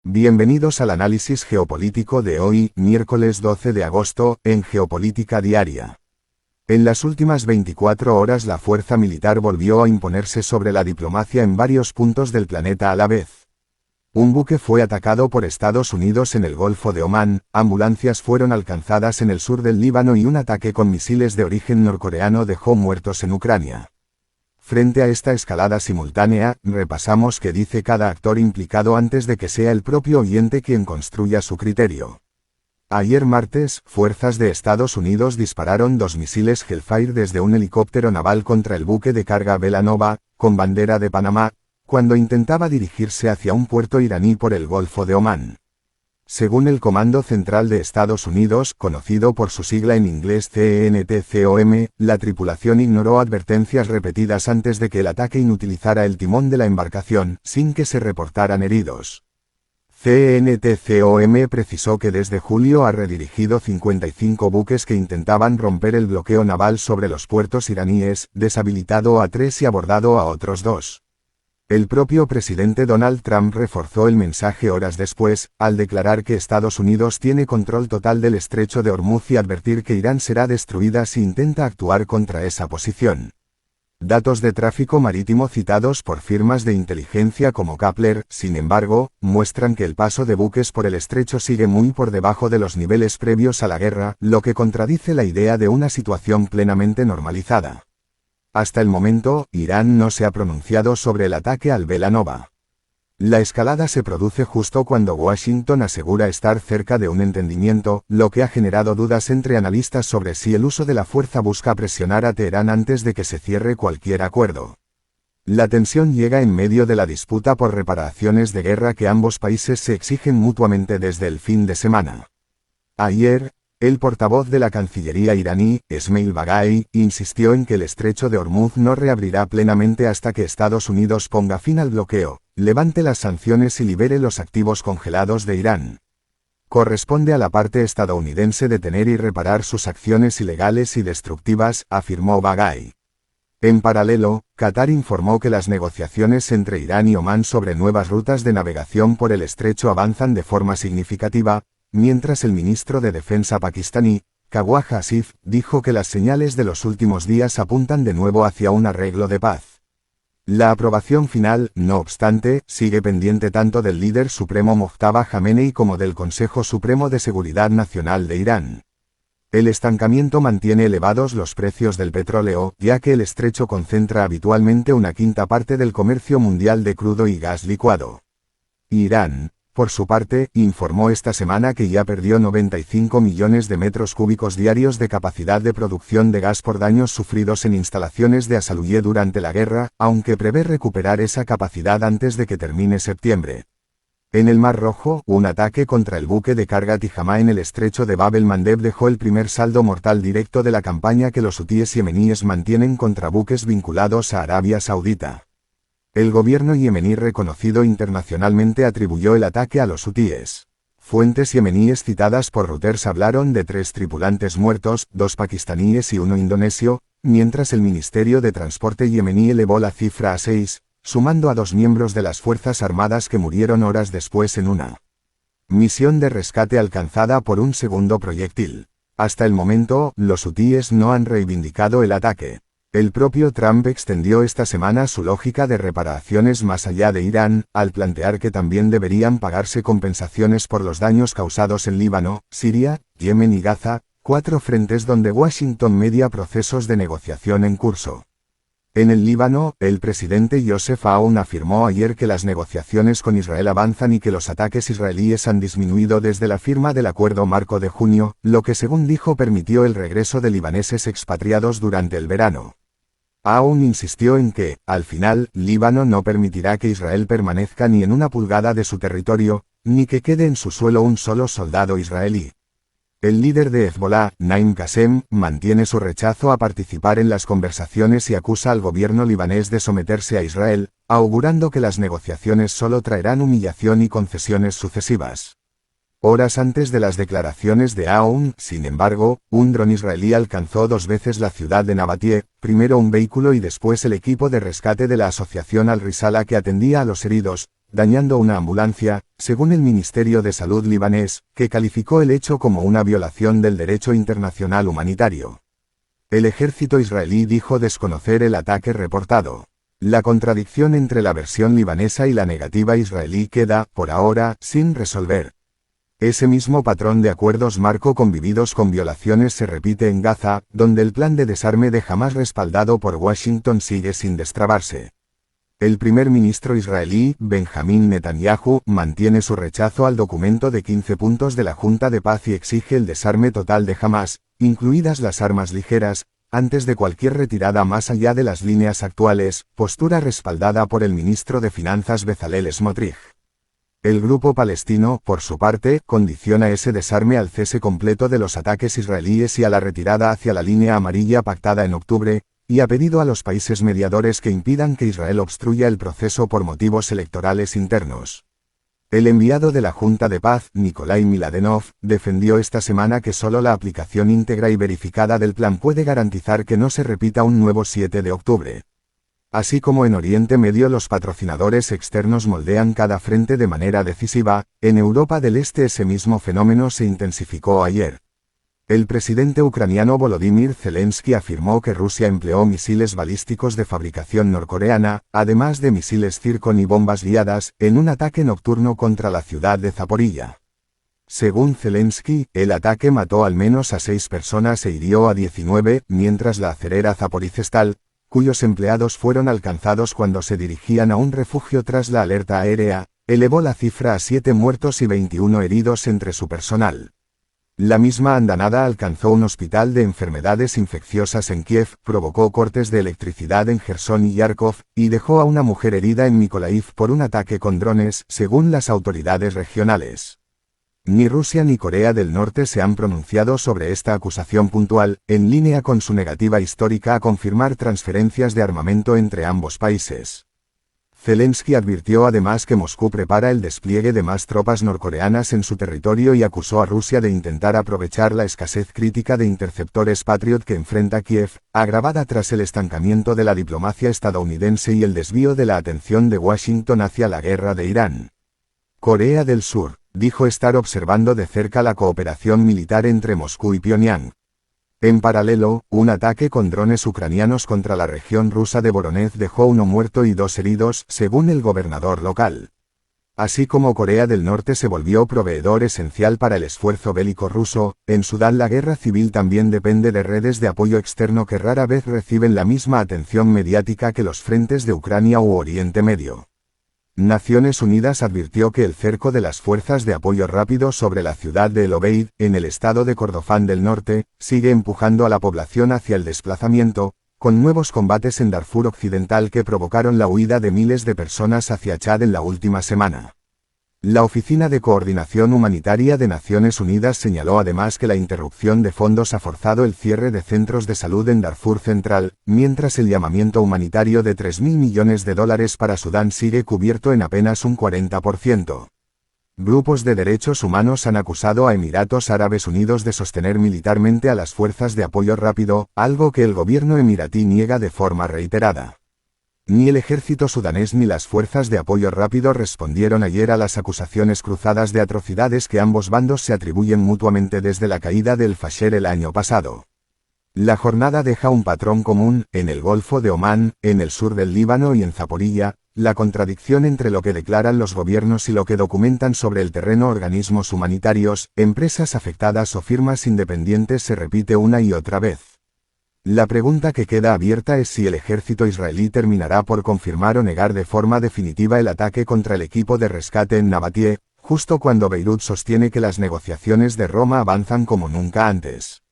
Bienvenidos al análisis geopolítico de hoy, miércoles 12 de agosto, en Geopolítica Diaria. En las últimas 24 horas la fuerza militar volvió a imponerse sobre la diplomacia en varios puntos del planeta a la vez. Un buque fue atacado por Estados Unidos en el Golfo de Omán, ambulancias fueron alcanzadas en el sur del Líbano y un ataque con misiles de origen norcoreano dejó muertos en Ucrania. Frente a esta escalada simultánea, repasamos qué dice cada actor implicado antes de que sea el propio oyente quien construya su criterio. Ayer martes, fuerzas de Estados Unidos dispararon 2 misiles Hellfire desde un helicóptero naval contra el buque de carga Vela Nova, con bandera de Panamá, cuando intentaba dirigirse hacia un puerto iraní por el Golfo de Omán. Según el Comando Central de Estados Unidos, conocido por su sigla en inglés CENTCOM, la tripulación ignoró advertencias repetidas antes de que el ataque inutilizara el timón de la embarcación, sin que se reportaran heridos. CENTCOM precisó que desde julio ha redirigido 55 buques que intentaban romper el bloqueo naval sobre los puertos iraníes, deshabilitado a 3 y abordado a otros 2. El propio presidente Donald Trump reforzó el mensaje horas después, al declarar que Estados Unidos tiene control total del estrecho de Hormuz y advertir que Irán será destruida si intenta actuar contra esa posición. Datos de tráfico marítimo citados por firmas de inteligencia como Kepler, sin embargo, muestran que el paso de buques por el estrecho sigue muy por debajo de los niveles previos a la guerra, lo que contradice la idea de una situación plenamente normalizada. Hasta el momento, Irán no se ha pronunciado sobre el ataque al Vela Nova. La escalada se produce justo cuando Washington asegura estar cerca de un entendimiento, lo que ha generado dudas entre analistas sobre si el uso de la fuerza busca presionar a Teherán antes de que se cierre cualquier acuerdo. La tensión llega en medio de la disputa por reparaciones de guerra que ambos países se exigen mutuamente desde el fin de semana. Ayer, el portavoz de la Cancillería iraní, Esmail Baghai, insistió en que el estrecho de Hormuz no reabrirá plenamente hasta que Estados Unidos ponga fin al bloqueo, levante las sanciones y libere los activos congelados de Irán. Corresponde a la parte estadounidense detener y reparar sus acciones ilegales y destructivas, afirmó Baghai. En paralelo, Qatar informó que las negociaciones entre Irán y Omán sobre nuevas rutas de navegación por el estrecho avanzan de forma significativa, mientras el ministro de Defensa pakistaní, Khawaj Asif, dijo que las señales de los últimos días apuntan de nuevo hacia un arreglo de paz. La aprobación final, no obstante, sigue pendiente tanto del líder supremo Mojtaba Khamenei como del Consejo Supremo de Seguridad Nacional de Irán. El estancamiento mantiene elevados los precios del petróleo, ya que el estrecho concentra habitualmente una quinta parte del comercio mundial de crudo y gas licuado. Irán, por su parte, informó esta semana que ya perdió 95 millones de metros cúbicos diarios de capacidad de producción de gas por daños sufridos en instalaciones de Asaluye durante la guerra, aunque prevé recuperar esa capacidad antes de que termine septiembre. En el Mar Rojo, un ataque contra el buque de carga Tijamá en el estrecho de Bab el-Mandeb dejó el primer saldo mortal directo de la campaña que los hutíes yemeníes mantienen contra buques vinculados a Arabia Saudita. El gobierno yemení reconocido internacionalmente atribuyó el ataque a los hutíes. Fuentes yemeníes citadas por Reuters hablaron de 3 tripulantes muertos, 2 pakistaníes y 1 indonesio, mientras el Ministerio de Transporte yemení elevó la cifra a 6, sumando a 2 miembros de las Fuerzas Armadas que murieron horas después en una misión de rescate alcanzada por un segundo proyectil. Hasta el momento, los hutíes no han reivindicado el ataque. El propio Trump extendió esta semana su lógica de reparaciones más allá de Irán, al plantear que también deberían pagarse compensaciones por los daños causados en Líbano, Siria, Yemen y Gaza, 4 frentes donde Washington media procesos de negociación en curso. En el Líbano, el presidente Joseph Aoun afirmó ayer que las negociaciones con Israel avanzan y que los ataques israelíes han disminuido desde la firma del acuerdo marco de junio, lo que según dijo permitió el regreso de libaneses expatriados durante el verano. Aoun insistió en que, al final, Líbano no permitirá que Israel permanezca ni en una pulgada de su territorio, ni que quede en su suelo un solo soldado israelí. El líder de Hezbollah, Naim Qassem, mantiene su rechazo a participar en las conversaciones y acusa al gobierno libanés de someterse a Israel, augurando que las negociaciones solo traerán humillación y concesiones sucesivas. Horas antes de las declaraciones de Aoun, sin embargo, un dron israelí alcanzó 2 veces la ciudad de Nabatie, primero un vehículo y después el equipo de rescate de la asociación Al-Risala que atendía a los heridos, dañando una ambulancia, según el Ministerio de Salud libanés, que calificó el hecho como una violación del derecho internacional humanitario. El ejército israelí dijo desconocer el ataque reportado. La contradicción entre la versión libanesa y la negativa israelí queda, por ahora, sin resolver. Ese mismo patrón de acuerdos marco convividos con violaciones se repite en Gaza, donde el plan de desarme de Hamás respaldado por Washington sigue sin destrabarse. El primer ministro israelí, Benjamín Netanyahu, mantiene su rechazo al documento de 15 puntos de la Junta de Paz y exige el desarme total de Hamás, incluidas las armas ligeras, antes de cualquier retirada más allá de las líneas actuales, postura respaldada por el ministro de Finanzas Bezalel Smotrich. El grupo palestino, por su parte, condiciona ese desarme al cese completo de los ataques israelíes y a la retirada hacia la línea amarilla pactada en octubre, y ha pedido a los países mediadores que impidan que Israel obstruya el proceso por motivos electorales internos. El enviado de la Junta de Paz, Nikolai Miladenov, defendió esta semana que solo la aplicación íntegra y verificada del plan puede garantizar que no se repita un nuevo 7 de octubre. Así como en Oriente Medio los patrocinadores externos moldean cada frente de manera decisiva, en Europa del Este ese mismo fenómeno se intensificó ayer. El presidente ucraniano Volodymyr Zelensky afirmó que Rusia empleó misiles balísticos de fabricación norcoreana, además de misiles Zircon y bombas guiadas, en un ataque nocturno contra la ciudad de Zaporilla. Según Zelensky, el ataque mató al menos a 6 personas e hirió a 19, mientras la acerera Zaporizhzhal, cuyos empleados fueron alcanzados cuando se dirigían a un refugio tras la alerta aérea, elevó la cifra a 7 muertos y 21 heridos entre su personal. La misma andanada alcanzó un hospital de enfermedades infecciosas en Kiev, provocó cortes de electricidad en Jersón y Yarkov, y dejó a una mujer herida en Mykolaiv por un ataque con drones, según las autoridades regionales. Ni Rusia ni Corea del Norte se han pronunciado sobre esta acusación puntual, en línea con su negativa histórica a confirmar transferencias de armamento entre ambos países. Zelensky advirtió además que Moscú prepara el despliegue de más tropas norcoreanas en su territorio y acusó a Rusia de intentar aprovechar la escasez crítica de interceptores Patriot que enfrenta Kiev, agravada tras el estancamiento de la diplomacia estadounidense y el desvío de la atención de Washington hacia la guerra de Irán. Corea del Sur dijo estar observando de cerca la cooperación militar entre Moscú y Pyongyang. En paralelo, un ataque con drones ucranianos contra la región rusa de Voronezh dejó 1 muerto y 2 heridos, según el gobernador local. Así como Corea del Norte se volvió proveedor esencial para el esfuerzo bélico ruso, en Sudán la guerra civil también depende de redes de apoyo externo que rara vez reciben la misma atención mediática que los frentes de Ucrania u Oriente Medio. Naciones Unidas advirtió que el cerco de las fuerzas de apoyo rápido sobre la ciudad de El Obeid, en el estado de Kordofán del Norte, sigue empujando a la población hacia el desplazamiento, con nuevos combates en Darfur Occidental que provocaron la huida de miles de personas hacia Chad en la última semana. La Oficina de Coordinación Humanitaria de Naciones Unidas señaló además que la interrupción de fondos ha forzado el cierre de centros de salud en Darfur Central, mientras el llamamiento humanitario de $3.000 millones para Sudán sigue cubierto en apenas un 40%. Grupos de derechos humanos han acusado a Emiratos Árabes Unidos de sostener militarmente a las fuerzas de apoyo rápido, algo que el gobierno emiratí niega de forma reiterada. Ni el ejército sudanés ni las fuerzas de apoyo rápido respondieron ayer a las acusaciones cruzadas de atrocidades que ambos bandos se atribuyen mutuamente desde la caída del Fasher el año pasado. La jornada deja un patrón común, en el Golfo de Omán, en el sur del Líbano y en Zaporilla, la contradicción entre lo que declaran los gobiernos y lo que documentan sobre el terreno organismos humanitarios, empresas afectadas o firmas independientes se repite una y otra vez. La pregunta que queda abierta es si el ejército israelí terminará por confirmar o negar de forma definitiva el ataque contra el equipo de rescate en Nabatie, justo cuando Beirut sostiene que las negociaciones de Roma avanzan como nunca antes.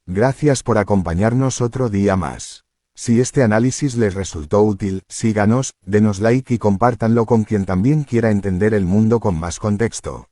Gracias por acompañarnos otro día más. Si este análisis les resultó útil, síganos, denos like y compártanlo con quien también quiera entender el mundo con más contexto.